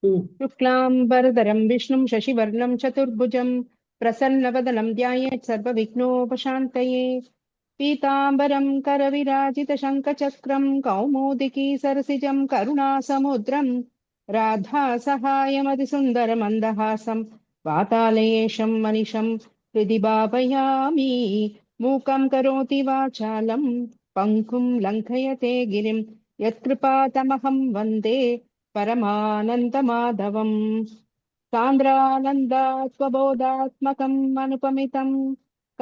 शुक्लाम्बरधरं विष्णुं शशिवर्णं चतुर्भुजं प्रसन्नवदनं ध्यायेत् सर्वविघ्नोपशान्तये पीताम्बरं करविराजितशङ्खचक्रं कौमोदिकी सरसिजं करुणासमुद्रं राधासहायमतिसुन्दरमन्दहासं वातालयेशं मनिशं हृदि भावयामि मूकं करोति वाचालं पङ्कुं लङ्घयते गिरिं यत्कृपातमहं वन्दे परमानन्दमाधवम् सान्द्रानन्दात्वबोधात्मकम् अनुपमितं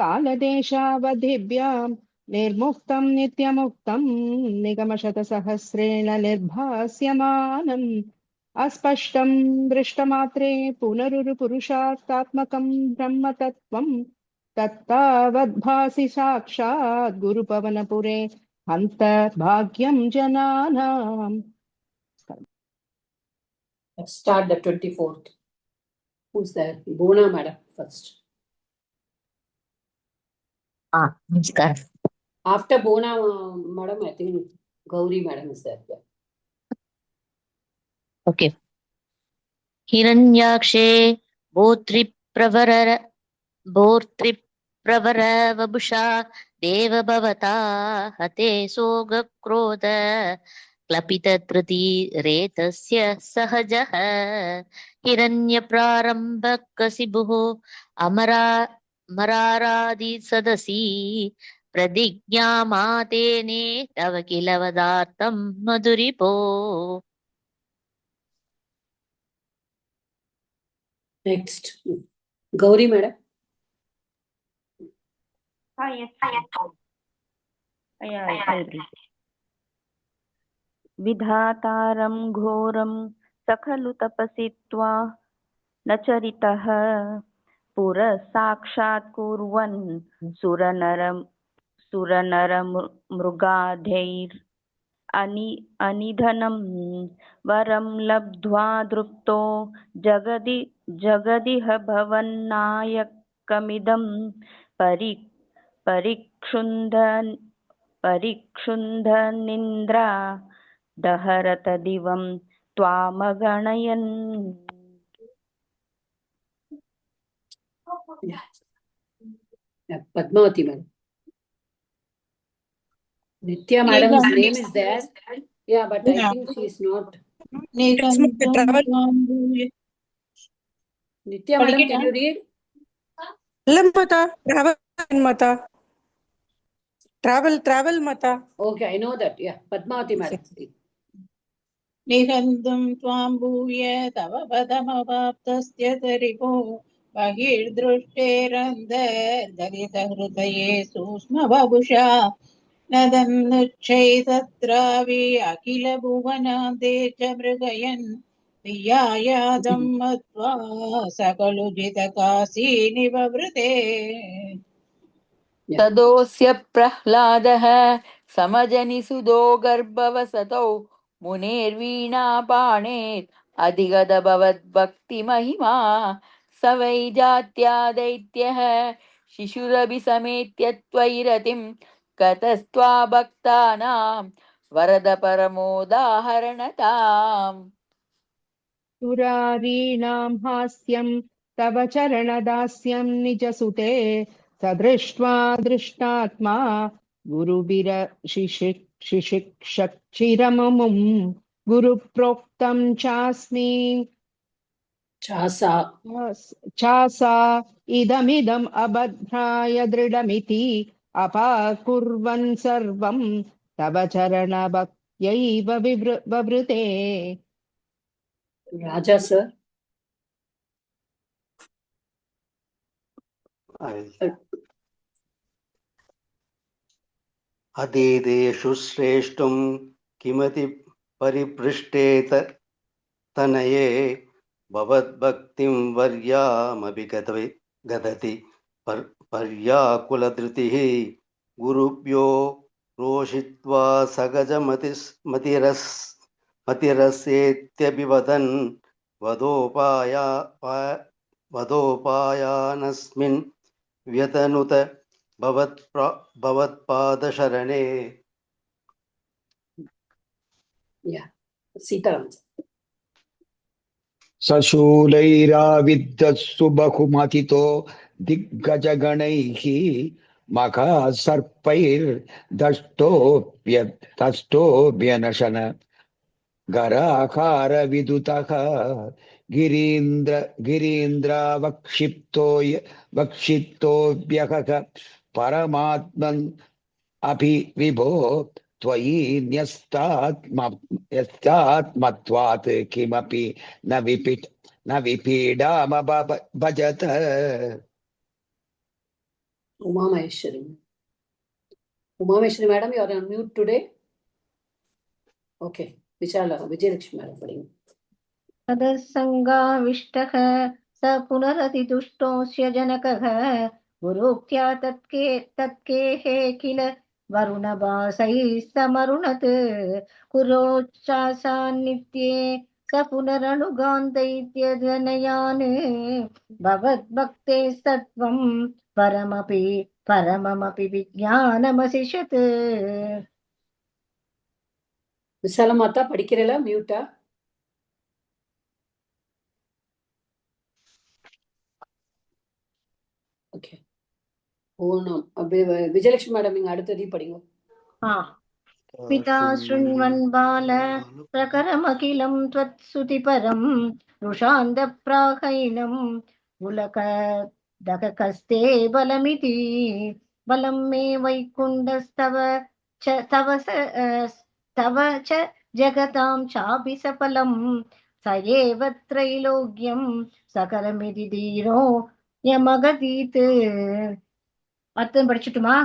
कालदेशावधिभ्यां निर्मुक्तं नित्यमुक्तं निगमशतसहस्रेण निर्भास्यमानम् अस्पष्टं दृष्टमात्रे पुनरुरुपुरुषार्थात्मकं ब्रह्मतत्त्वं तत्तावद्भासि साक्षात् गुरुपवनपुरे हन्त भाग्यं जनानाम्. Let's start the 24th. Who's there? Bona madam first. Namaskar. After Bona madam, I think Gauri madam is there. Okay. Hiranyakshe Bhotripravara Vabhusha Deva Bhavata Hate Soga Krodha Klapitatrati Retasya Sahajaha Hiranya Prarambhakasibuho Amararadi Sadasi Pradigyamatene Tavakilavadatam Maduripo. Next, Gauri madam. Yes. I read. विधातारं घोरं सखलु तपसित्वा न चरितः पुरः साक्षात् कुर्वन् सुरनरमृगाधैर् अनिधनं वरं लब्ध्वा दृप्तो जगदिह भवन्नायकमिदं परिक्षुन्धनिन्द्रा दहरत दिवं त्वामगणयन्. Padmavati madam. Nitya madam's name is there. Yeah, but I think she is not. Nitya madam, can you read? Travel mata. Okay, I know that. Yeah, Padmavati madam. निरन्दं त्वां भूय तव पदमवाप्तस्य तरिभो बहिर्दृष्टेरन्धर्दलितहृदये सूक्ष्मबभुषा नदन्नुच्छैतत्रावि अखिल भुवनान्ते च मृगयन् प्रियायादं मत्वा सकलुजितकाशी निववृते. तदोऽस्य प्रह्लादः समजनिसुदो गर्भवसतौ मुनेर्वीणापाणेर् अधिगतभवद्भक्तिमहिमा स वै जात्या दैत्यः शिशुरभिसमेत्य त्वयि गतस्त्वा भक्तानां वरद परमोदाहरणताम्. सुरारीणां हास्यं तव चरणदास्यं निजसुते सदृष्ट्वा दृष्टात्मा गुरुभिरशिशिक्षिरमुं गुरुप्रोक्तं चास्मि चासा इदमिदम् अभद्राय दृढमिति अपाकुर्वन् सर्वं तव चरणभक्त्यैव ववृते. Raja sir. अदीदेषु श्रेष्ठुं किमति परिपृष्टेत तनये भवद्भक्तिं वर्यामपि गदति पर्याकुलधृतिः गुरुभ्यो रोषित्वा सहजमतिरस्येत्यभिवदन् वदोपायानस्मिन् व्यतनुत भवत्पादशरणे. Yeah, Sitaram. सशूलैराविद्धस्सु बहुमतितो दिग्गजगणैः मखसर्पैर्दष्टोऽभ्यनशन गराकारविदुतः वक्षिप्तोऽभ्यः परमात्मन् अपि विभो त्वयि न्यस्तात्मत्वात् किमपि न विपीडामभजत. Uma Maheshwari. Uma Maheshwari madam, you are on mute today. Okay. Vijayalakshmi madam, படிங்க. तदसङ्गाविष्टः स पुनरतिदुष्टोऽस्य जनकः गुरोक्त्या तत्केः किल वरुणभासैः समरुणत् कुरोच्चासान्नित्ये स पुनरनुगान्दैत्यजनयान् भवद्भक्ते सत्वं परममपि विज्ञानमसिषत्. விசாலமாத்தா படிக்கிறல மியூட்டா? ஓகே. ஓணம் அப்படியே விஜயலட்சுமி மேடம் நீங்க அடுத்ததையும் படிங்க. पिता शृण्वन् बाल प्रकरमखिलं त्वत्सुतिपरं रुषान्दप्राहैनं पुलकदकस्ते बलमिति बलं मे वैकुण्ठस्तव च जगतां चापि सफलं स एव त्रैलोक्यं सकलमिति धीरो यमगतीत्. அர்த்தம் படிச்சுட்டுமா?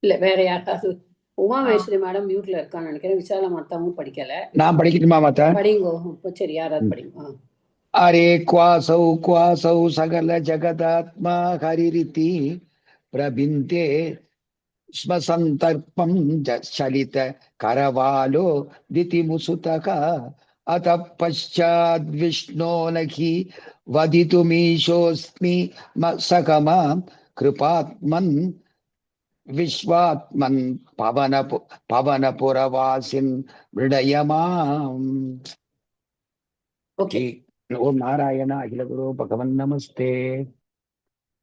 இல்ல வேற யாராவது? உமா மகேஸ்வரி மேடம் மியூட்ல இருக்கான்னு நினைக்கிறேன். விசால மாத்தாவும் படிக்கல. நான் படிக்கட்டுமா மாத்தா? படிங்கோ. சரி, யாராவது படிங்க. அரே क्वासौ सकल जगदात्मा हरिरिति प्रबिन्ते स्म सन्तर्पं चलित करवालो दितिमुसुतः अतः पश्चाद्विष्णो नखि वदितुमीशोऽस्मि सकमा कृपात्मन् विश्वात्मन् पवनपुरवासिन् मृडयमाम्. Okay. Om Narayana Akhila Guru Bhagavan Namaste.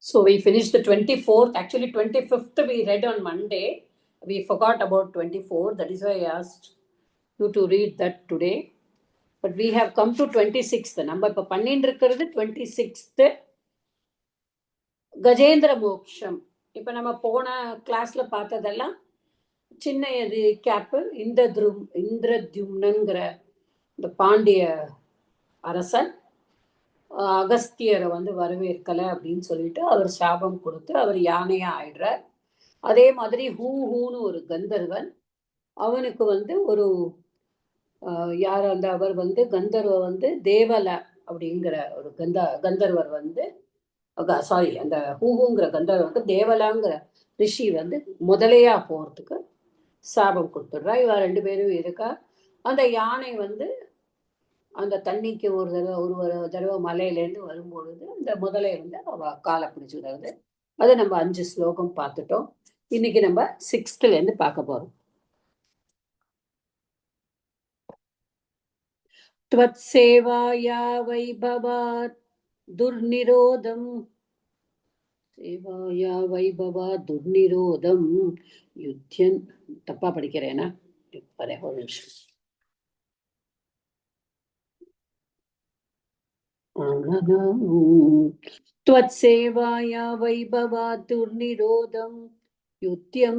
So we finished the 24th. Actually 25th we read on Monday. We forgot about 24th. That is why I asked you to read that today. But we have come to 26th. நம்ம இப்ப பண்ணிட்டு இருக்கிறது 26th Gajendra மோக்ஷம். இப்ப நம்ம போன கிளாஸ்ல பார்த்ததெல்லாம் சின்ன இது கேப்பு இந்திரத்யும்னங்கிற இந்த பாண்டிய அரசன் அகஸ்தியரை வரவேற்கலை அப்படின்னு சொல்லிட்டு அவர் சாபம் கொடுத்து அவர் யானையா ஆயிடுறார். அதே மாதிரி ஹூன்னு ஒரு கந்தர்வன், அவனுக்கு ஒரு யார் அவர் கந்தர்வ தேவல அப்படிங்கிற ஒரு கந்தர்வர் சாரி அந்த ஹூங்கிற கந்தர்வனுக்கு தேவலாங்கிற ரிஷி முதலையா போறதுக்கு சாபம் கொடுத்துடுறா. இவ ரெண்டு பேரும் இருக்கா. அந்த யானை அந்த தண்ணிக்கு ஒரு தடவை மலையிலேருந்து வரும்பொழுது அந்த முதலை அவ காலை பிடிச்சுக்கிறது. அதை நம்ம 5 ஸ்லோகம் பார்த்துட்டோம். இன்னைக்கு நம்ம 6th பார்க்க போறோம். त्वत् सेवाया वैभवात् दुर्निरोधं सेवाया वैभवात् दुर्निरोधं युध्यन् तप्पा படிக்கிறேனா? ஒரு நிமிஷம். त्वत्सेवाया वैभवात् दुर्निरोधं युत्यं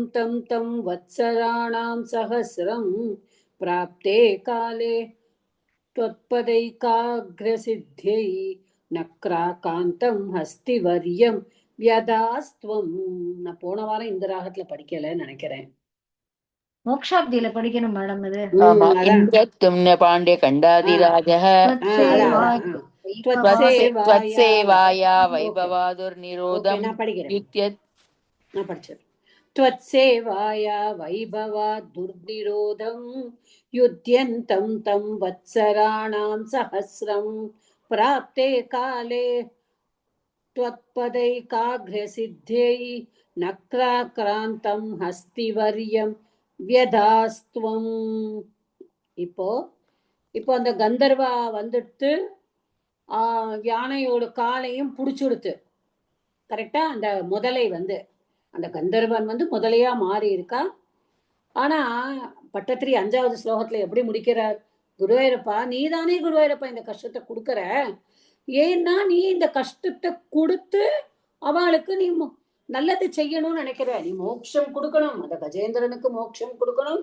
तं वत्सराणां सहस्रं प्राप्ते काले त्वत्पदैकाग्रसिद्ध्यै नक्राकान्तं हस्तिवर्यं व्यदास्त्वं. நான் போன வாரம் இந்த ராகத்துல படிக்கலன்னு நினைக்கிறேன். மோக்ஷாப்தியில படிக்கணும் மேடம் இது. இந்திரத்யும்ன பாண்டிய கண்டாதிராஜः त्वत्सेवाया वैभवादुर्निरोधं युध्यत्. நான் படிச்சேன். त्वत्सेवाया वैभवात् दुर्निरोधं युध्यन्तं तं वत्सराणां सहस्रं प्राप्ते काले त्वत्पदैकाग्रसिद्ध्यै नक्राक्रान्तं हस्तिवर्यं व्यदास्त्वं. இப்போ அந்த கந்தர்வா வந்துட்டு யானையோட காலையும் புடிச்சுடுத்து. கரெக்டா? அந்த முதலை வந்து அந்த கந்தர்வன் வந்து முதலையா மாறி இருக்கா. ஆனா பட்டத்திரி 5வது ஸ்லோகத்துல எப்படி முடிக்கிறார்? குருவாயூரப்பா, நீதானே குருவாயூரப்பா இந்த கஷ்டத்தை கொடுக்கற. ஏன்னா நீ இந்த கஷ்டத்தை கொடுத்து அவளுக்கு நீ நல்லது செய்யணும்னு நினைக்கிற. நீ மோட்சம் கொடுக்கணும், அந்த கஜேந்திரனுக்கு மோட்சம் கொடுக்கணும்.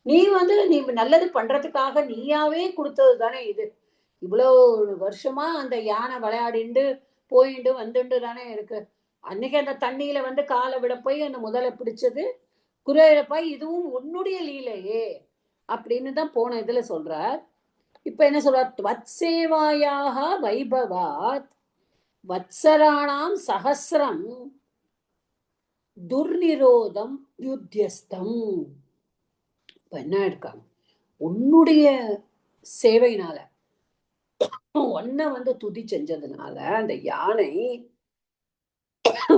நீ வந்து நீ நல்லது பண்றதுக்காக நீயாவே கொடுத்தது தானே இது. இவ்வளவு வருஷமா அந்த யானை விளையாடிண்டு போயிண்டு வந்துண்டு தானே இருக்கு. அன்னைக்கு அந்த தண்ணியில வந்து காலை விட போய் அந்த முதலை பிடிச்சது குருவாயூரப்பா, இதுவும் உன்னுடைய லீலையே அப்படின்னு தான் போன இதுல சொல்றார். இப்ப என்ன சொல்றார்? வத்சேவாயாக வைபவாத் வத்சராணாம் சஹஸ்ரம் துர்நிரோதம் யுத்தியஸ்தம். இப்ப என்ன இருக்காங்க? உன்னுடைய சேவையினால ஒன்ன வந்து துதி செஞ்சதுனால அந்த யானை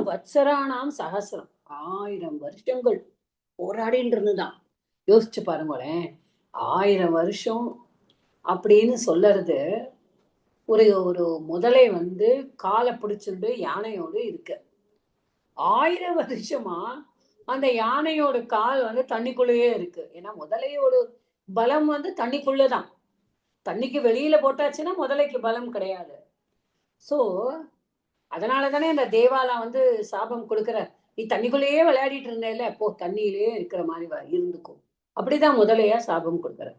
வத்சராணாம் சஹஸ்ரம் 1000 வருஷங்கள் போராடின்னு இருந்துதான். யோசிச்சு பாருங்களேன், 1000 வருஷம் அப்படின்னு சொல்லறது. ஒரு ஒரு முதலை வந்து காலை பிடிச்சுண்டு யானையோடு இருக்கு. 1000 வருஷமா அந்த யானையோட கால் வந்து தண்ணிக்குள்ளேயே இருக்கு. ஏன்னா முதலையோட பலம் வந்து தண்ணிக்குள்ளதான். தண்ணிக்கு வெளியில போட்டாச்சுன்னா முதலைக்கு பலம் கிடையாது. சோ அதனாலதானே அந்த தேவாலா வந்து சாபம் கொடுக்கிற, நீ தண்ணிக்குள்ளேயே விளையாடிட்டு இருந்தேல, போ தண்ணியிலேயே இருக்கிற மாதிரி இருந்துக்கும். அப்படிதான் முதலையா சாபம் கொடுக்கிற.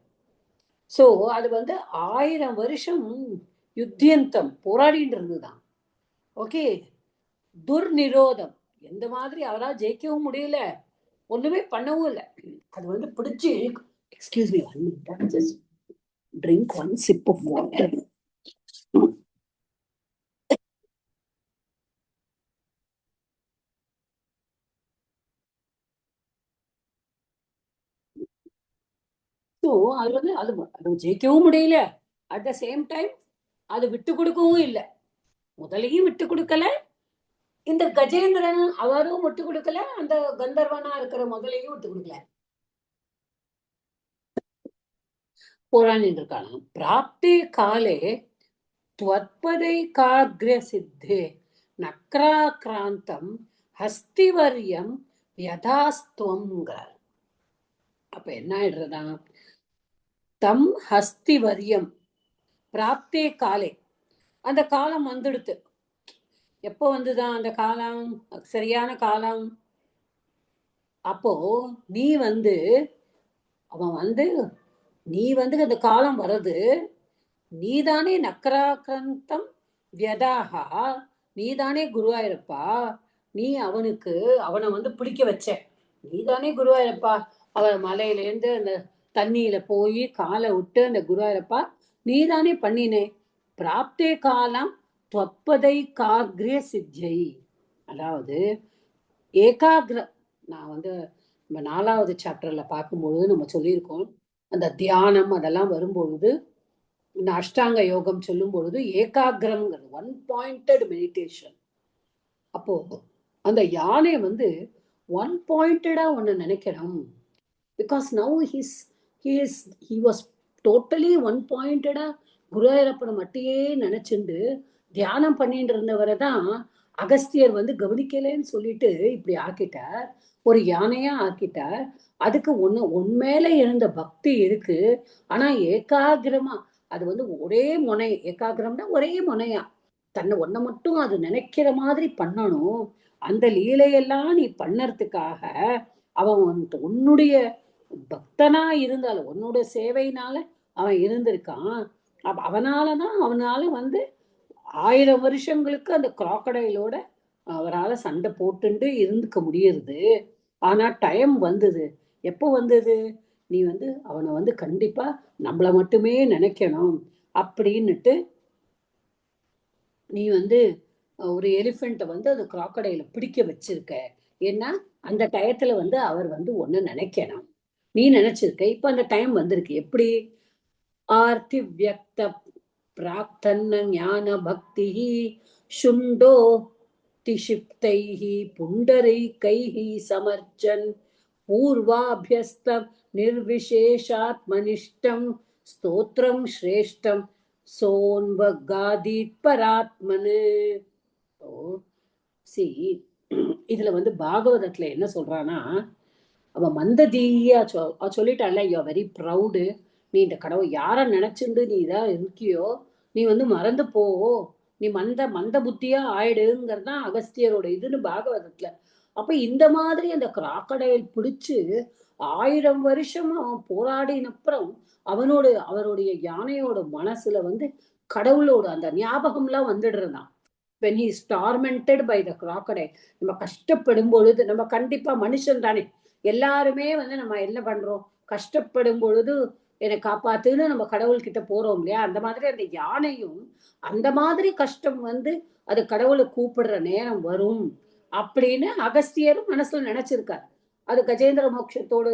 சோ அது வந்து 1000 வருஷம் யுத்தியந்தம் போராடிட்டு இருந்துதான். ஓகே, துர்நிரோதம், எந்த மாதிரி அவரால் ஜெயிக்கவும் முடியல, ஒண்ணுமே பண்ணவும் இல்லை. அது வந்து பிடிச்சு, excuse me, 1 minute, just drink 1 sip of water. So அது வந்து அது ஜெயிக்கவும் முடியல. அட் த சேம் டைம் அது விட்டு கொடுக்கவும் இல்லை. முதலையும் விட்டு கொடுக்கல, இந்த கஜேந்திரன் அவரும் விட்டு கொடுக்கல, அந்த கந்தர்வனா இருக்கிற முதலையும் விட்டு கொடுக்கல. போராடிட்டு இருக்காங்க. பிராப்தே காலே துவத்பதை காக்ர சித்தே நக்ராக்ராந்தம் ஹஸ்திவரியம் யதாஸ்துவம்ங்கிறார். அப்ப என்ன ஆயிடுறதா? தம் ஹஸ்திவரியம் பிராப்தே காலே, அந்த காலம் வந்துடுத்து. எப்போ வந்துதான் அந்த காலம்? சரியான காலம். அப்போ நீ வந்து அவன் வந்து நீ வந்து அந்த காலம் வர்றது, நீதானே நக்கராக்ரந்தம் வியதாகா, நீதானே குருவாயூரப்பா, நீ அவனை வந்து பிடிக்க வச்ச. நீதானே குருவாயூரப்பா, அவன் மலையிலேருந்து அந்த தண்ணியில போய் காலை விட்டு அந்த குருவாயூரப்பா நீதானே பண்ணினே. பிராப்தே காலம் துவப்பதை காக்ரிய சித்தியை, அதாவது ஏகாகிரம். நான் வந்து நம்ம 4வது சாப்டர்ல பார்க்கும்பொழுது நம்ம சொல்லியிருக்கோம், அந்த தியானம் அதெல்லாம் வரும்பொழுது, இந்த அஷ்டாங்க யோகம் சொல்லும் பொழுது ஏகாகிரம்ங்கிறது 1 pointed மெடிடேஷன். அப்போ அந்த யானை வந்து 1 pointed ஒன்னு நினைக்கணும். Because now he was totally 1 pointed குருவாயூரப்பனை மட்டுமே நினைச்சுண்டு தியானம் பண்ணிட்டு இருந்தவரை தான் அகஸ்தியர் வந்து கவனிக்கலன்னு சொல்லிட்டு இப்படி ஆக்கிட்டார், ஒரு யானையா ஆக்கிட்டார். அதுக்கு உண்மையில இருந்த பக்தி இருக்கு. ஆனா ஏகாகிரமா அது வந்து ஒரே முனை, ஏகாகிரம்னா ஒரே முனையா தன்னை ஒன்ன மட்டும் அது நினைக்கிற மாதிரி பண்ணணும். அந்த லீலையெல்லாம் நீ பண்ணறதுக்காக அவன் உன்னுடைய பக்தனா இருந்தாலும் உன்னுடைய சேவையினால அவன் இருந்திருக்கான். அவனாலதான் அவனால வந்து 1000 வருஷங்களுக்கு அந்த கிராக்கடைலோட அவரால் சண்டை போட்டுண்டு இருந்துக்க முடியுது. ஆனா டைம் வந்தது. எப்போ வந்தது? நீ வந்து அவனை வந்து கண்டிப்பா நம்மளை மட்டுமே நினைக்கணும் அப்படின்னுட்டு நீ வந்து ஒரு எலிஃபெண்ட்டை வந்து அது கிராக்கடைல பிடிக்க வச்சிருக்க. ஏன்னா அந்த டயத்துல வந்து அவர் வந்து ஒன்னு நினைக்கணும், நீ நினைச்சிருக்க. இப்ப அந்த டைம் வந்திருக்கு. எப்படி? ஆர்த்தி வியக்த பிராக்தன்ன ஞான பக்தி சுண்டோ திஷிப்தைஹி புண்டரைகைஹி சமர்ச்சன் பூர்வாபியஸ்தம் நிர்விசேஷாத்மனிஷ்டம் ஸ்தோத்திரம் ஸ்ரேஷ்டம் சோன்வகாதீத் பராத்மனு. சி இதுல வந்து பாகவதத்துல என்ன சொல்றானா, அவன் மந்ததீயா சொல்லிட்டால, யூ வெரி ப்ரௌடு, நீ இந்த கடவுள் யார நினைச்சுண்டு நீ இதா இருக்கியோ, நீ வந்து மறந்து போ, நீ மந்த புத்தியா ஆயிடுங்கிறதான் அகஸ்தியரோட இதுன்னு பாகவதத்துல. அப்ப இந்த மாதிரி அந்த கிராக்கடைல் பிடிச்சு 1000 வருஷம் அவன் போராடினப்புறம் அவருடைய யானையோட மனசுல வந்து கடவுளோட அந்த ஞாபகம்லாம் வந்துடுறதான். when he is tormented by the crocodile. நம்ம கஷ்டப்படும் பொழுது, நம்ம கண்டிப்பா மனுஷன் தானே, எல்லாருமே வந்து நம்ம என்ன பண்றோம், கஷ்டப்படும் பொழுது என்னை காப்பாத்துன்னு நம்ம கடவுள் கிட்ட போறோம் இல்லையா? அந்த மாதிரி அந்த யானையும் அந்த மாதிரி கஷ்டம் வந்து அது கடவுளை கூப்பிடுற நேரம் வரும் அப்படின்னு அகஸ்தியரும் மனசுல நினைச்சிருக்காரு. அது கஜேந்திர மோட்சத்தோட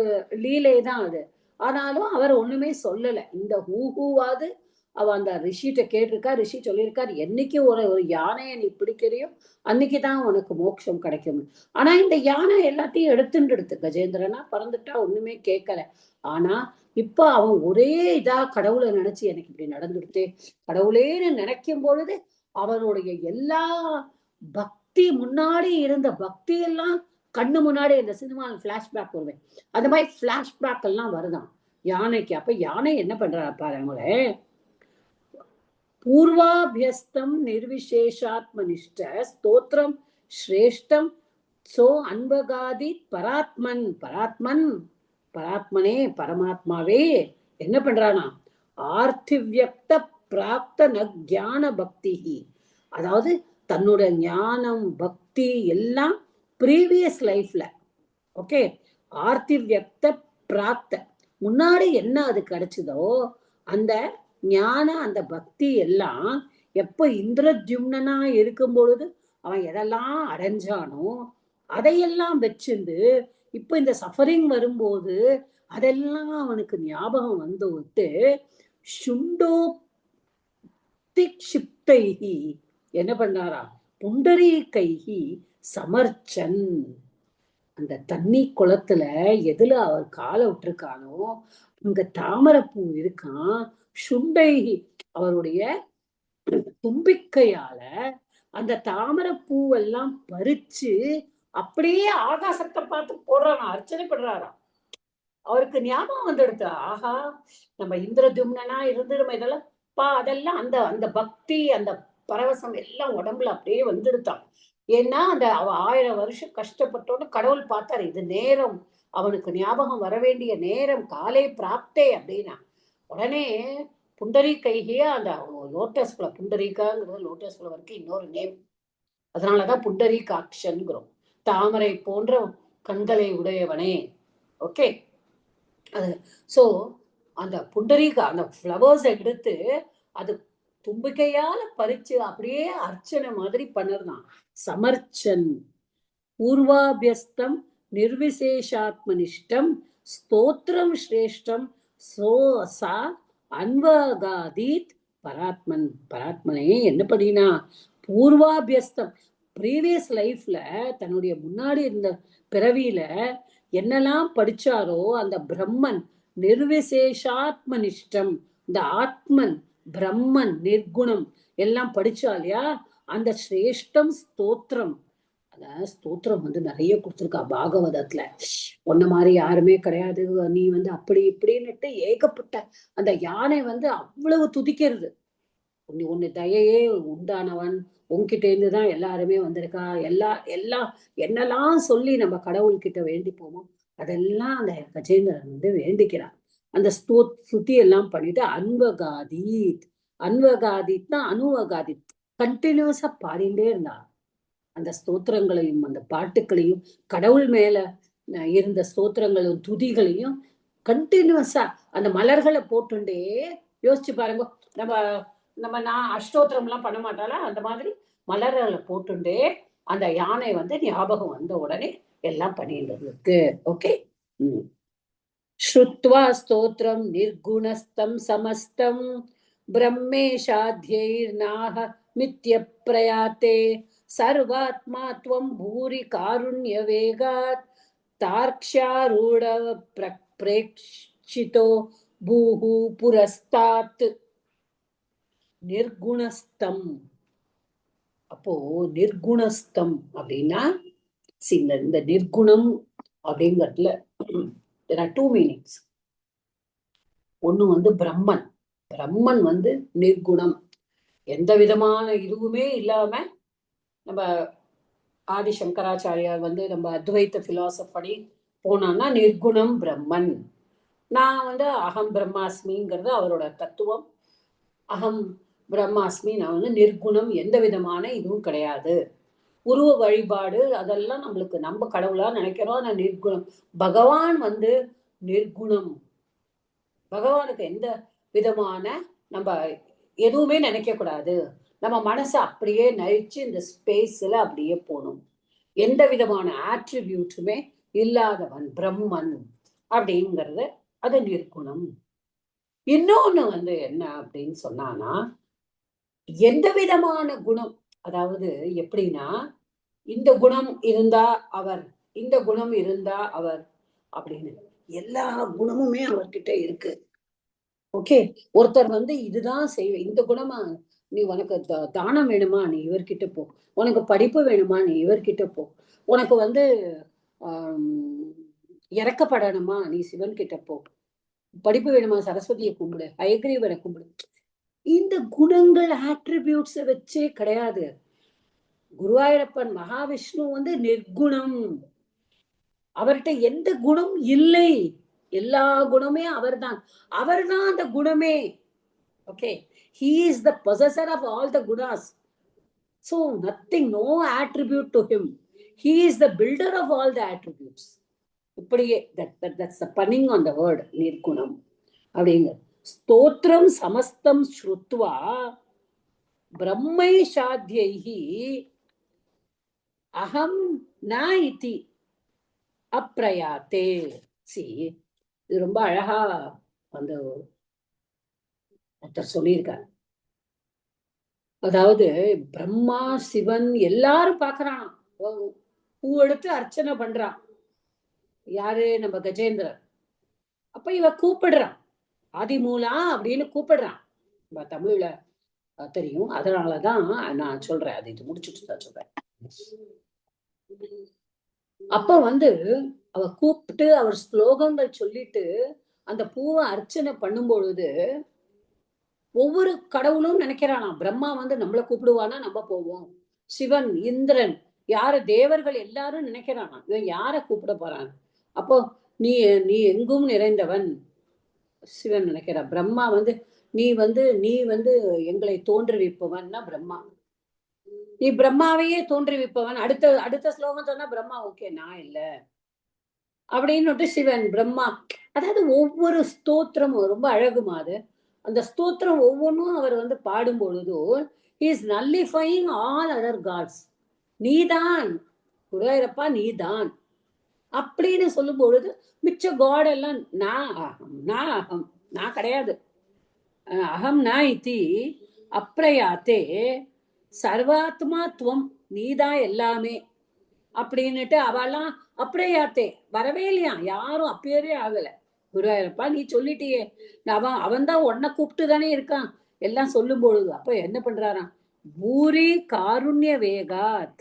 லீலை தான் அது. ஆனாலும் அவர் ஒண்ணுமே சொல்லல. இந்த ஹூஹூவாது அவ அந்த ரிஷிட்ட கேட்டிருக்கா. ரிஷி சொல்லியிருக்காரு, என்னைக்கு ஒரு யானையை நீ பிடிக்கிறியோ அன்னைக்குதான் உனக்கு மோட்சம் கிடைக்கும். ஆனா இந்த யானை எல்லாத்தையும் எடுத்து கஜேந்திரனா பறந்துட்டா ஒண்ணுமே கேட்கல. ஆனா இப்ப அவன் ஒரே இதா கடவுளை நினைச்சு எனக்கு இப்படி நடந்துடுத்தே கடவுளேன்னு நினைக்கும் பொழுது அவனுடைய எல்லா பக்தி, முன்னாடி இருந்த பக்தி எல்லாம் கண்ணு முன்னாடி இந்த சினிமாவில் பிளாஷ்பேக் வருவேன், அந்த மாதிரி பிளாஷ்பேக் எல்லாம் வருதான் யானைக்கு. அப்ப யானை என்ன பண்றா பாருங்களே, பூர்வாபியஸ்தம் நிர்விசேஷாத்மனிஷ்ட ஸ்தோத்திரம் ஸ்ரேஷ்டம் சோ அன்பகாதி பராத்மன். பராத்மனே பரமாத்மாவே என்ன பண்றானா, ஆர்த்திவியக்த பிராப்த ந பக்தி, அதாவது தன்னோட ஞானம் பக்தி எல்லாம் ப்ரீவியஸ் லைஃப்ல, ஓகே, ஆர்த்திவியக்த பிராப்த முன்னாடி என்ன அது கிடைச்சதோ அந்த ஞான அந்த பக்தி எல்லாம் எப்ப இந்திரத்யும்னனா இருக்கும் பொழுது அவன் எதெல்லாம் அடைஞ்சானோ அதையெல்லாம் வச்சிருந்து இப்ப இந்த சஃபரிங் வரும்போது அதெல்லாம் அவனுக்கு ஞாபகம் வந்து விட்டு சுண்டோ திக்ஷிப்தைஹி என்ன பண்ணாரா, புண்டரீ கைஹி சமர்ச்சன். அந்த தண்ணி குளத்துல எதுல அவர் காலை விட்டுருக்கானோ அங்க தாமரைப்பூ இருக்கான். சுண்டைஹி அவருடைய தும்பிக்கையால அந்த தாமரைப்பூவெல்லாம் பறிச்சு அப்படியே ஆகாசத்தை பார்த்து போடுறான், அர்ச்சனை பண்றாராம். அவருக்கு ஞாபகம் வந்துடுது, ஆஹா நம்ம இந்திரதும்னனா இருந்து நம்ம இதெல்லாம் அதெல்லாம் அந்த அந்த பக்தி அந்த பரவசம் எல்லாம் உடம்புல அப்படியே வந்துடுத்தான். ஏன்னா அந்த அவ 1000 வருஷம் கஷ்டப்பட்டோன்னு கடவுள் பார்த்தாரு, இது நேரம், அவனுக்கு ஞாபகம் வர வேண்டிய நேரம், காலை பிராப்தே அப்படின்னா. உடனே புண்டரி கைகிய அந்த லோட்டஸ் குல, புண்டரிக்காங்கிறது லோட்டஸ் குல வரைக்கும் இன்னொரு நேம், அதனாலதான் புண்டரீகாட்சன்கிறோம், தாமரை போன்ற கண்களை உடையவனே. ஓகே, அது சோ அந்த புண்டரீகா அந்த ஃப்ளவர்ஸ் எடுத்து அது தும்பிக்கையால பறிச்சு அப்படியே அர்ச்சனை மாதிரி பண்ணதான் சமர்ச்சன். பூர்வாபியஸ்தம் நிர்விசேஷாத்மனிஷ்டம் ஸ்தோத்திரம் ஸ்ரேஷ்டம் சா அன்வகாதீத் பராத்மன். பராத்மனே என்ன பண்ணினா, பூர்வாபியஸ்தம் ப்ரீவியஸ் லைஃப்ல தன்னுடைய முன்னாடி இருந்த பிறவியில என்னெல்லாம் படிச்சாரோ அந்த பிரம்மன் நிர்விசேஷாத்மனிஷ்டம், இந்த ஆத்மன் பிரம்மன் நிர்குணம் எல்லாம் படிச்சா இல்லையா, அந்த சிரேஷ்டம் ஸ்தோத்திரம். அதாவது ஸ்தோத்திரம் வந்து நிறைய கொடுத்துருக்கா பாகவதத்துல. ஒன்ன மாதிரி யாருமே கிடையாது, நீ வந்து அப்படி இப்படின்னுட்டு ஏகப்பட்ட அந்த யானை வந்து அவ்வளவு துதிக்கிறது. உன்னை தயையே உண்டானவன், உன்கிட்ட இருந்துதான் எல்லாருமே வந்திருக்கா, எல்லாம் என்னெல்லாம் சொல்லி நம்ம கடவுள் கிட்ட வேண்டிப்போமோ அதெல்லாம் அந்த கஜேந்திரன் வந்து வேண்டிக்கிறான். அந்த ஸ்துதி எல்லாம் பண்ணிட்டு அன்வகாதித்னா அனுவகாதித் கண்டினியூஸா பாடிண்டே இருந்தான். அந்த ஸ்தோத்திரங்களையும் அந்த பாட்டுக்களையும் கடவுள் மேல இருந்த ஸ்தோத்திரங்களையும் துதிகளையும் கண்டினியூஸா அந்த மலர்களை போட்டுண்டே, யோசிச்சு பாருங்க, நம்ம நான் அஷ்டோத்திரம் எல்லாம் பண்ண மாட்டாளா, அந்த மாதிரி மலர்களை போட்டுண்டே அந்த யானை வந்து ஞாபகம் வந்த உடனே எல்லாம் பண்ணிட்டு. ஓகே, ஸ்ருத்வா ஸ்தோத்திரம் நிர்குணஸ்தம் சமஸ்தம் பிரம்மேஷாத்யைர்நாஹ மித்ய பிரயாத்தே சர்வாத்மா த்வம் பூரி காருண்ய வேகாத் தார்க்ஷ்யாரூட பிரேக்ஷிதோ பூஹு புரஸ்தாத். நிர்குணஸ்தம். அப்போ நிர்குணஸ்தம் அப்படின்னா இந்த நிர்குணம் அப்படிங்கிறதுல there are two meanings. ஒண்ணு வந்து பிரம்மன். பிரம்மன் வந்து நிர்குணம், எந்த விதமான இதுவுமே இல்லாம. நம்ம ஆதி சங்கராச்சாரியார் வந்து நம்ம அத்வைத்த பிலாசபடி போனோம்னா நிர்குணம் பிரம்மன். நான் வந்து அகம் பிரம்மாஸ்மிங்கிறது அவரோட தத்துவம். அகம் பிரம்மாஸ்மி, நான் வந்து நிர்குணம், எந்த விதமான இதுவும் கிடையாது. உருவ வழிபாடு அதெல்லாம் நம்மளுக்கு நம்ம கடவுளா நினைக்கிறோம். நான் நிர்குணம். பகவான் வந்து நிர்குணம். பகவானுக்கு எந்த விதமான நம்ம எதுவுமே நினைக்க கூடாது. நம்ம மனசை அப்படியே நழிச்சு இந்த ஸ்பேஸ்ல அப்படியே போகணும். எந்த விதமான ஆட்ரிபியூட்டுமே இல்லாதவன் பிரம்மன் அப்படிங்கிறது அது நிர்குணம். இன்னொன்னு வந்து என்ன அப்படின்னு சொன்னானா, எந்த விதமான குணம், அதாவது எப்படின்னா, இந்த குணம் இருந்தா அவர், இந்த குணம் இருந்தா அவர் அப்படின்னு எல்லா குணமுமே அவர்கிட்ட இருக்கு. ஓகே, ஒருத்தர் வந்து இதுதான் செய்வேன், இந்த குணமா, நீ உனக்கு தானம் வேணுமா நீ இவர்கிட்ட போ, உனக்கு படிப்பு வேணுமா நீ இவர்கிட்ட போ, உனக்கு வந்து இறக்கப்படணுமா நீ சிவன் கிட்ட போ, படிப்பு வேணுமா சரஸ்வதியை கும்பிடு, ஹயக்ரீவரை கும்பிடு. இந்த குணங்கள் ஆட்ரிபியூட்ஸை வச்சே கிடையாது. குருவாயூரப்பன் மகாவிஷ்ணு வந்து நிர்குணம். அவர்கிட்ட எந்த குணம் இல்லை, எல்லா குணமே அவர்தான். அவர்தான் அந்த குணமே. Okay, he is the possessor of all the gunas, so nothing, no attribute to him. He is the builder of all the attributes. இப்படியே that's the punning on the word நிர்குணம் அப்படிங்க. ஸ்தோத்ரம் சமஸ்தம் ஸ்ருத்வா பிரம்மை சாத்யைஹி அகம் ந இதி அப்ரயாத்தே. இது ரொம்ப அழகா அந்த ஒருத்தர் சொல்லியிருக்கார். அதாவது பிரம்மா சிவன் எல்லாரும் பாக்குறான், பூ எடுத்து அர்ச்சனை பண்றான். யாரு? நம்ம கஜேந்திரன். அப்ப இவ கூப்பிடுறான், ஆதிமூலா அப்படின்னு கூப்பிடுறான். நம்ம தமிழ்ல தெரியும், அதனாலதான் நான் சொல்றேன். அது இது முடிச்சுட்டு தான் சொல்றேன். அப்ப வந்து அவ கூப்பிட்டு அவர் ஸ்லோகங்கள் சொல்லிட்டு அந்த பூவை அர்ச்சனை பண்ணும் பொழுது ஒவ்வொரு கடவுளும் நினைக்கிறானா, பிரம்மா வந்து நம்மள கூப்பிடுவானா நம்ம போவோம், சிவன் இந்திரன் யாரு தேவர்கள் எல்லாரும் நினைக்கிறானா இவன் யார கூப்பிட போறான். அப்போ நீ நீ எங்கும் நிறைந்தவன் சிவன் நினைக்கிறா. பிரம்மா வந்து நீ வந்து எங்களை தோன்றுவிப்பவன்னா பிரம்மா, நீ பிரம்மாவையே தோன்றுவிப்பவன். அடுத்த ஸ்லோகம் சொன்னா பிரம்மா ஓகே நான் இல்ல அப்படின்னு சிவன் பிரம்மா. அதாவது ஒவ்வொரு ஸ்தோத்திரமும் ரொம்ப அழகுமாது. அந்த ஸ்தோத்திரம் ஒவ்வொன்றும் அவர் வந்து பாடும் பொழுது he is nullifying all other gods. நீதான் குருவாயூரப்பா, நீதான் அப்படின்னு சொல்லும் பொழுது மிச்ச காட் எல்லாம் நான் கிடையாது. அகம் ந இதி அப்ரயாத்தே சர்வாத்மா துவம், நீதான் எல்லாமே அப்படின்னுட்டு அவெல்லாம் அப்ரயாத்தே வரவே இல்லையா, யாரும் அப்பியரே ஆகல. குருவாயூரப்பா நீ சொல்லிட்டியே, அவன் தான் உன்னை கூப்பிட்டு தானே இருக்கான் எல்லாம் சொல்லும் பொழுது. அப்ப என்ன பண்றாராம், பூரி காருண்ய வேகாத்.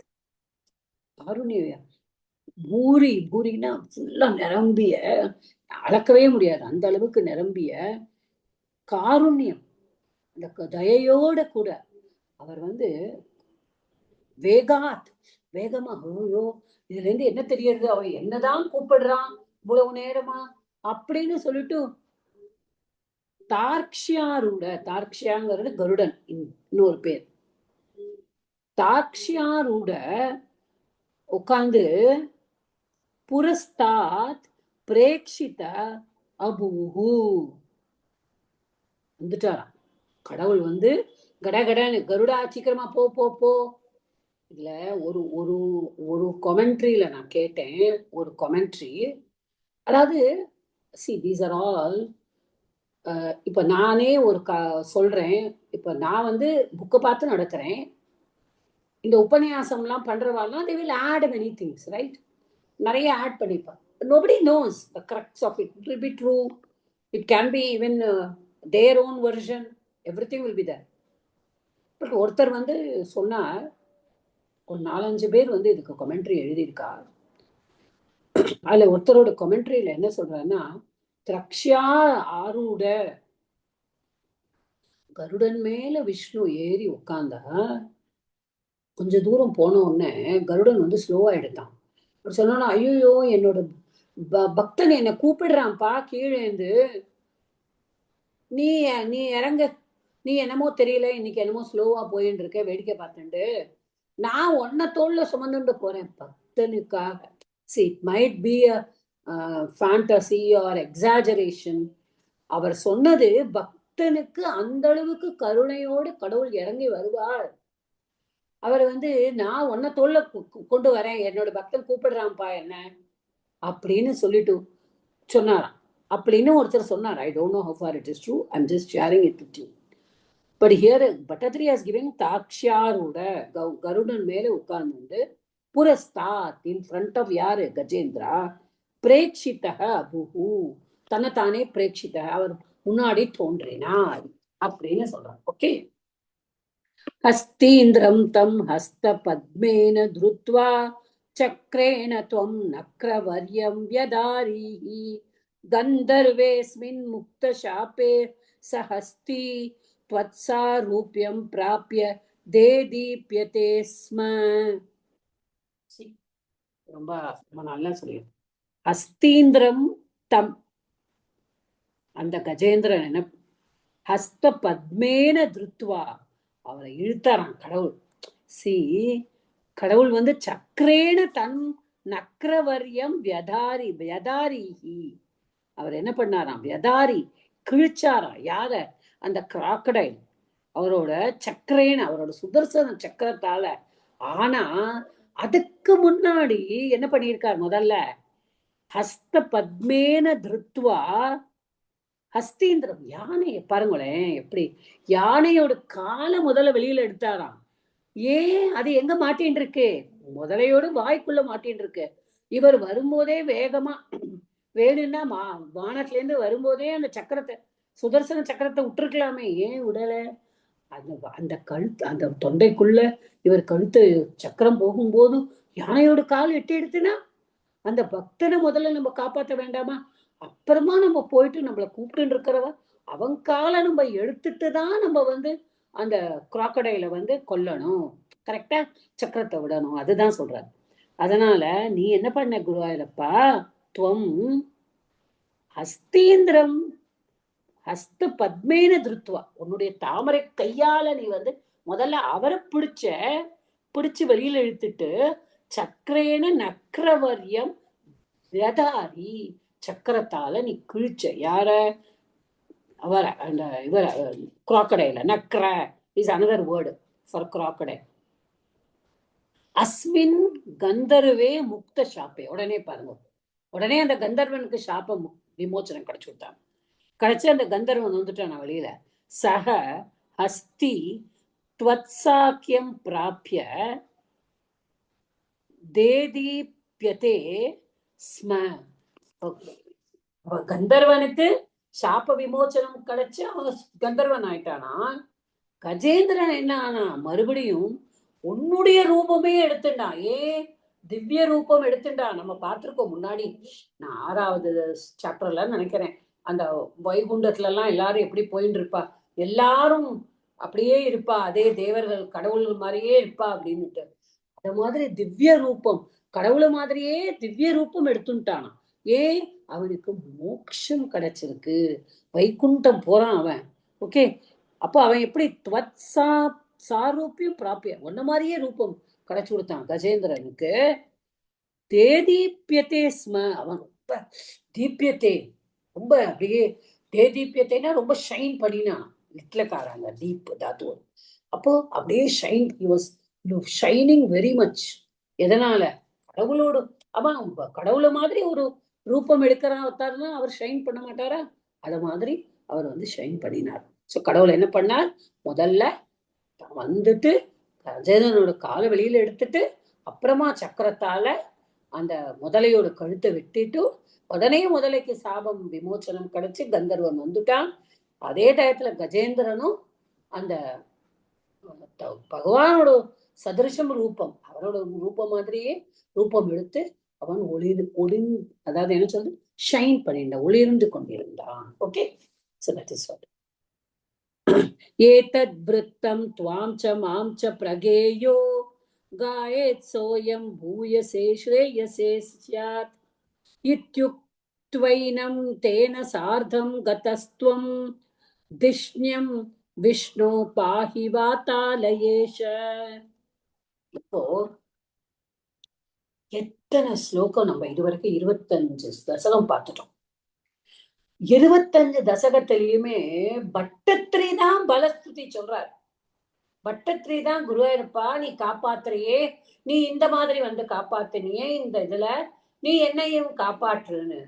காருண்ய வேகா, பூரினா ஃபுல்லா நிரம்பிய, அளக்கவே முடியாது அந்த அளவுக்கு நிரம்பிய காருண்யம், அந்த தயையோட கூட அவர் வந்து வேகாத் வேகமா. ஐயோ இதுல இருந்து என்ன தெரியறது, அவன் என்னதான் கூப்பிடுறான் இவ்வளவு நேரமா அப்படின்னு சொல்லிட்டு தார்க்ஷியாரூட, தார்க்ஷியாங்கிறது கருடன் இன்னொரு பேர். தார்க்ஷியாரூட உட்கார்ந்து புரஸ்தாத் பிரேக்ஷித அபூஹு வந்துட்டாராம். கடவுள் வந்து கடகடன்னு கருடா சீக்கிரமா போ போ போ. இதுல ஒரு ஒரு ஒரு கொமெண்ட்ரியில நான் கேட்டேன், ஒரு கொமெண்ட்ரி. அதாவது these are all இப்ப நானே ஒரு சொல்றேன். இப்ப நான் வந்து புக்கை பார்த்து நடத்துறேன். இந்த உபன்யாசம் எல்லாம் பண்றவாள்லாம் they will add many things, right? நிறைய add பண்ணிப்பான். Nobody knows the crux of it. It will be true, it can be even their own version, everything will be there. But ஒருத்தர் வந்து சொன்னார், ஒரு 4-5 பேர் வந்து இதுக்கு கமெண்ட்ரி எழுதியிருக்கா. அதுல ஒருத்தரோட கமெண்ட்ரியில என்ன சொல்றாருன்னா, திரக்ஷா ஆரூட, கருடன் மேல விஷ்ணு ஏறி உட்கார்ந்தா கொஞ்ச தூரம் போன உடனே கருடன் வந்து ஸ்லோவா எடுத்தான். அவர் சொன்னா, ஐயோ என்னோட பக்தன் என்னை கூப்பிடுறான்ப்பா கீழேந்து, நீ நீ இறங்க, நீ என்னமோ தெரியல இன்னைக்கு என்னமோ ஸ்லோவா போயின்னு இருக்க, வேடிக்கை பார்த்துட்டு நான் உன்னை தோல்ல சுமந்துட்டு போறேன் பக்தனுக்காக. See, it might be a fantasy or exaggeration. அவர் சொன்னது பக்தனுக்கு அந்த அளவுக்கு கருணையோடு கடவுள் இறங்கி வருவார். அவர் வந்து நான் உன்னை தோல்ல கொண்டு வரேன், என்னோட பக்தன் கூப்பிடுறான்ப்பா என்ன அப்படின்னு சொல்லிட்டு சொன்னாராம். அப்படின்னு ஒருத்தர் சொன்னார். I don't know how far it is true. I'm just sharing it with you. But here Bhattacharya is giving தாக்ஷாரூட, கருடன் மேல உட்கார்ந்து, புரஸ்தாத், in front of யாரு, கஜேந்திரா, பிரேக்ஷிதஹ அபுஹு, தன்னைத்தானே பிரேக்ஷித, அவர் முன்னாடி தோன்றினார் அப்படின்னு சொல்றார். ஓகே. ஹஸ்தீந்திரம் தம் ஹஸ்த பத்மேன திருத்வா சக்ரேண துவம் நக்ரவர்யம் வ்யதாரீஹி கந்தர்வேஸ்மின் முக்த சாபே சஹஸ்தி त्वत्सारूप्यं प्राप्य देदीप्यते स्म. ரொம்ப நல்லா சொல்லிடும். ஹஸ்தீந்திரம் தம், அந்த கஜேந்திரன் என்ன ஹஸ்த பத்மேன திருத்வா, அவரை இழுத்தாராம் கடவுள். கடவுள் வந்து சக்கரேன தன் நக்ரவர்யம் வியதாரி வியதாரிஹி, அவர் என்ன பண்ணாராம், வியதாரி கிழிச்சாராம். யார, அந்த கிராக்கடைல், அவரோட சக்கரேன, அவரோட சுதர்சன சக்கரத்தால. ஆனா அதுக்கு முன்னாடி என்ன பண்ணியிருக்கார், முதல்ல ஹஸ்த பத்மேன திருத்வா, ஹஸ்தீந்திரம் யானையை பாருங்களேன், எப்படி யானையோட காலை முதல்ல வெளியில எடுத்தாராம். ஏன், அது எங்க மாட்டின்னு இருக்கு, முதலையோட வாய்க்குள்ள மாட்டின்னு இருக்கு. இவர் வரும்போதே வேகமா வேணும்னா வானத்துல இருந்து வரும்போதே அந்த சக்கரத்தை, சுதர்சன சக்கரத்தை விட்டுருக்கலாமே, ஏன் விடல? அந்த கழுத்து, அந்த தொண்டைக்குள்ள இவர் கழுத்து சக்கரம் போகும்போது யானையோட கால் எட்டி எடுத்துனா, அந்த பக்தனை முதல்ல நம்ம காப்பாற்ற வேண்டாமா? அப்புறமா நம்ம போயிட்டு நம்மளை கூப்பிட்டு இருக்கிறவ அவன் காலை நம்ம எடுத்துட்டு தான் நம்ம வந்து அந்த கிராக்கடைல வந்து கொல்லணும், கரெக்டா சக்கரத்தை விடணும், அதுதான் சொல்றாரு. அதனால நீ என்ன பண்ண குருவாயூரப்பா, துவம் ஹஸ்தீந்திரம் ஹஸ்த பத்மேன திருத்வா, உன்னுடைய தாமரை கையால நீ வந்து முதல்ல அவரை பிடிச்சு வெளியில இழுத்துட்டு சக்கரேன நக்ரவர்யம் வியதாரி, சக்கரத்தால நீ கிழிச்ச யார, அவர அந்த இவர கிராக்கடைல. நக்ர is another word for crocodile. அஸ்மின் கந்தர்வே முக்த சாப்பே, உடனே பாருங்க, உடனே அந்த கந்தர்வனுக்கு சாப்ப விமோச்சனம் கிடைச்சு விட்டான். கிடைச்சு அந்த கந்தர்வன் வந்துட்டான் வெளியில. சக ஹஸ்தி த்வத்சாக்கியம் பிராப்ய தேதீப்யதே ஸ்ம. கந்தர்வனுக்கு சாப்ப விமோச்சனம் கிடைச்சு அவன் கந்தர்வன் ஆயிட்டானா. கஜேந்திரன் என்ன ஆனா, மறுபடியும் உன்னுடைய ரூபமே எடுத்துட்டான். திவ்ய ரூபம் எடுத்துட்டான். நம்ம பார்த்திருக்கோம் முன்னாடி, நான் 6வது சாப்டர்ல நினைக்கிறேன், அந்த வைகுண்டத்துல எல்லாம் எல்லாரும் எப்படி போயின்னு இருப்பா, எல்லாரும் அப்படியே இருப்பா, அதே தேவர்கள் கடவுள் மாதிரியே இருப்பா அப்படின்னுட்டு. அந்த மாதிரி திவ்ய ரூபம், கடவுளை மாதிரியே திவ்ய ரூபம் எடுத்துட்டானா. அவனுக்கு மோட்சம் கிடைச்சிருக்கு, வைகுண்டம் போறான் அவன். ஓகே, அப்போ அவன் எப்படி சாரூபியம் பிராப்பிய, ஒன்ன மாதிரியே ரூபம் கிடைச்சு கொடுத்தான் கஜேந்திரனுக்கு. தேதீப்யத்தே ஸ்ம, அவன் ரொம்ப தீப்யத்தே, ரொம்ப அப்படியே தேதீப்யத்தைனா ரொம்ப ஷைன் பண்ணினான். லிட்லக்காராங்க தீப் தாத்து, அப்போ அப்படியே shine, he was shining very much. எதனால, கடவுளோடு அவன் கடவுளை மாதிரி ஒரு ரூபம் எடுக்கிறாருன்னா அவர் ஷைன் பண்ண மாட்டாரா, அத மாதிரி அவர் வந்து ஷைன் பண்ணினார். ஸோ கடவுள் என்ன பண்ணார், முதல்ல வந்துட்டு கஜேந்திரனோட காலை வெளியில எடுத்துட்டு அப்புறமா சக்கரத்தால அந்த முதலையோட கழுத்தை வெட்டிட்டு உடனே முதலைக்கு சாபம் விமோச்சனம் கிடைச்சு கந்தர்வன் வந்துட்டான். அதே டயத்துல கஜேந்திரனும் அந்த பகவானோட சதிருஷம் ரூபம், அவரோட ரூபம் மாதிரியே ரூபம் எடுத்து அவன் அதாவது என்ன சொல்றது, ஷைன் பண்ணிருந்தான், ஒளிர்ந்து கொண்டிருந்தான். Okay, so that is what. ஏதத் விருத்தம் த்வாம் ச மாம் ச பிரகேயோ காயேத் சோயம் பூயசே ஸ்ரேயசே ஸ்யாத் இத்யுக்த்வைனம் தேன சார்த்தம் கதஸ்த்வம் திஷ்ண்யம் விஷ்ணு பாஹி வாதாலயேஷ. இப்போ எத்தனை ஸ்லோகம் நம்ம இதுவரைக்கும் 25 தசகம் பார்த்துட்டோம். 25 தசகத்திலயுமே பட்டத்திரி தான் பலஸ்துதி சொல்றார். பட்டத்திரி தான் குருவாயிருப்பா நீ காப்பாத்துறியே, நீ இந்த மாதிரி வந்து காப்பாத்தினியே, இந்த இதுல நீ என்னையும் காப்பாற்றுன்னு.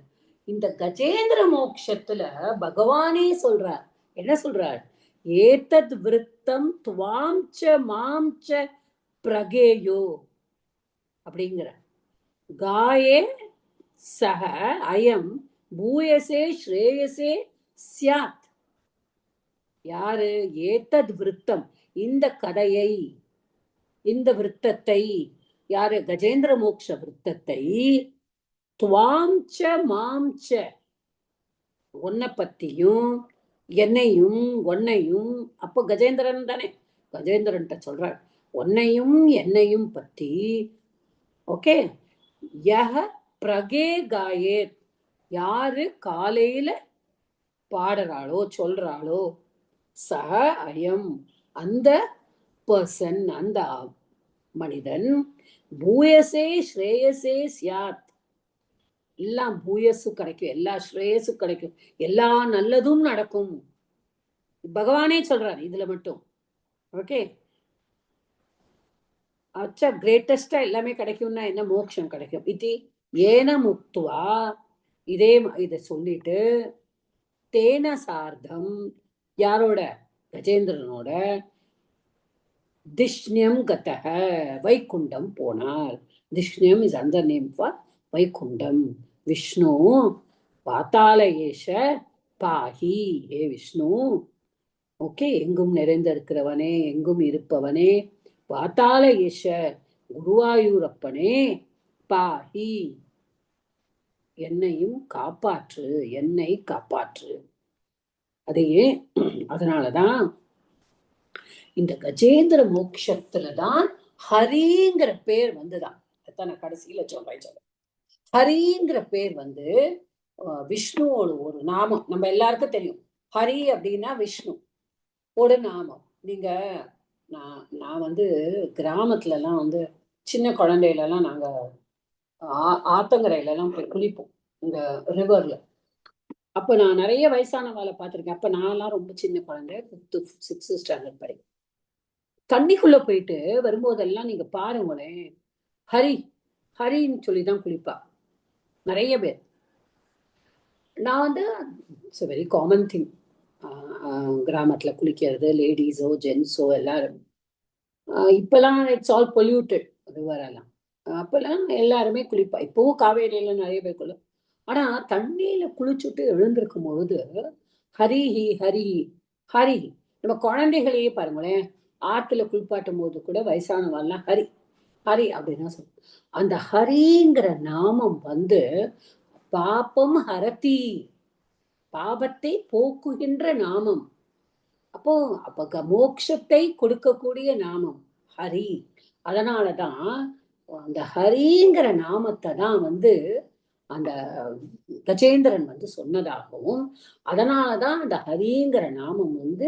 இந்த கஜேந்திர மோட்சத்துல பகவானே சொல்றார். என்ன சொல்றார்? ஏதத் விருத்தம் துவாம் ச மாம் ச பிரகேயோ அப்படிங்கிற காயே சக அயம் பூயசே ஸ்ரேயசே ஸ்யாத். யாரு? ஏதத் விருத்தம், இந்த கதையை, இந்த விருத்தத்தை, யாரு? கஜேந்திர மோக்ஷ விருத்தத்தை, துவாம் ச மாம் ச, உன்னை பத்தியும் என்னையும் உன்னையும், அப்போ கஜேந்திரன் தானே, கஜேந்திரன்ட்ட சொல்றார் உன்னையும் என்னையும் பத்தி. ஓகே, யஹ பிரகே காயேத், யாரு காலையில பாடுறாளோ சொல்றாளோ, சஹ அயம், அந்த பர்சன், அந்த மனிதன், பூயசே ஸ்ரேயசே ஸ்யாத், எல்லாம் பூயசு கிடைக்கும், எல்லா ஸ்ரேயசு கிடைக்கும், எல்லா நல்லதும் நடக்கும். பகவானே சொல்றாரு இதுல மட்டும். ஓகே, அச்சா கிரேட்டஸ்டா எல்லாமே கிடைக்கும்னா என்ன? மோட்சம் கிடைக்கும். இது ஏன முக்துவா, இதே இதை சொல்லிட்டு, தேன சார்த்தம், யாரோட? கஜேந்திரனோட, திஷ்ணியம் கதக, வைகுண்டம் போனார். திஷ்ணியம் is another name for Vaikuntham. Vishnu பாத்தாளயேஷ பாஹி, ஏ விஷ்ணு, ஓகே, எங்கும் நிறைந்திருக்கிறவனே, எங்கும் இருப்பவனே, பாத்தாளயேஷ, குருவாயூரப்பனே, பாஹி, என்னையும் காப்பாற்று, என்னை காப்பாற்று. அதையே அதனாலதான் இந்த கஜேந்திர மோட்சத்துலதான் ஹரிங்கிற பேர் வந்துதான். அதான் நான் கடைசியில சொல்றேன். ஹரிங்கிற பேர் வந்து விஷ்ணுவோட ஒரு நாமம். நம்ம எல்லாருக்கும் தெரியும், ஹரி அப்படின்னா விஷ்ணு ஒரு நாமம். நீங்க நான் வந்து கிராமத்துல எல்லாம் வந்து சின்ன குழந்தையில எல்லாம் நாங்க ஆத்தங்கரையில எல்லாம் போய் குளிப்போம், இந்த ரிவர்ல. அப்ப நான் நிறைய வயசான வேலை பார்த்திருக்கேன். அப்ப நான்லாம் ரொம்ப சின்ன குழந்தை, 5th 6th ஸ்டாண்டர்ட் படிக்கும். தண்ணிக்குள்ள போயிட்டு வரும்போதெல்லாம் நீங்க பாருங்களேன், ஹரி ஹரின்னு சொல்லிதான் குளிப்பா நிறைய பேர். நான் வந்து இட்ஸ் வெரி காமன் திங், கிராமத்துல குளிக்கிறது, லேடிஸோ ஜென்ஸோ எல்லாரும். இப்பெல்லாம் இட்ஸ் ஆல் பொல்யூட்டட் ரிவர் எல்லாம். அப்பெல்லாம் எல்லாருமே குளிப்பா. இப்பவும் காவேரியில நிறைய பேர் குளி. ஆனா தண்ணியில குளிச்சுட்டு எழுந்திருக்கும் பொழுது ஹரிஹி ஹரிஹி ஹரிஹி. நம்ம குழந்தைகளையே பாருங்களேன், ஆத்துல குளிப்பாட்டும் போது கூட வயசானவெல்லாம் ஹரி ஹரி அப்படின்னா சொல்லுவோம். அந்த ஹரிங்கிற நாமம் வந்து பாபம் ஹரதி, பாபத்தை போக்குகின்ற நாமம். அப்ப மோட்சத்தை கொடுக்கக்கூடிய நாமம் ஹரி. அதனாலதான் அந்த ஹரிங்கிற நாமத்தை தான் வந்து அந்த கஜேந்திரன் வந்து சொன்னதாகவும், அதனாலதான் அந்த ஹரிங்கிற நாமம் வந்து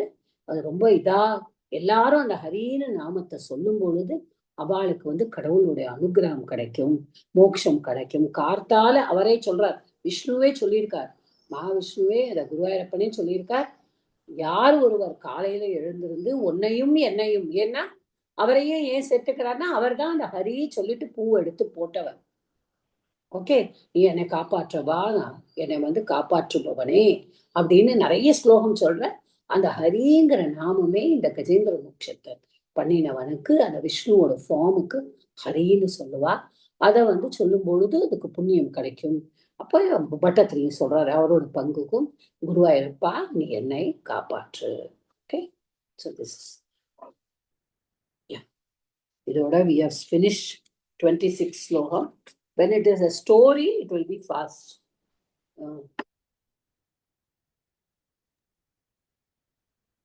அது ரொம்ப இதா, எல்லாரும் அந்த ஹரின்னு நாமத்தை சொல்லும் பொழுது அவளுக்கு வந்து கடவுளுடைய அனுகிரகம் கிடைக்கும், மோட்சம் கிடைக்கும். கார்த்தால அவரே சொல்றார், விஷ்ணுவே சொல்லியிருக்கார், மகாவிஷ்ணுவே அத குருவாயூரப்பனே சொல்லியிருக்கார், யார் ஒருவர் காலையில எழுந்திருந்து உன்னையும் என்னையும், ஏன்னா அவரையும் ஏன் சேர்த்துக்கிறார்னா அவர் தான் அந்த ஹரி சொல்லிட்டு பூ எடுத்து போட்டவர். ஓகே, நீ என்னை காப்பாற்றவா, என்னை வந்து காப்பாற்றுபவனே அப்படின்னு நிறைய ஸ்லோகம் சொல்ற. அந்த ஹரிங்கிற நாமமே இந்த கஜேந்திர மோட்சத்தை பண்ணினவனுக்கு, அந்த விஷ்ணுவோட ஃபார்முக்கு ஹரின்னு சொல்லுவா. அதை வந்து சொல்லும் பொழுது அதுக்கு புண்ணியம் கிடைக்கும். அப்போ பட்டத்திரியும் சொல்றாரு, அவரோட பங்குக்கும், குருவாயிருப்பா நீ என்னை காப்பாற்று. ஓகே, ஸோ திஸ் இதோட we have finished 26 ஸ்லோகம். When it is a story, it will be fast.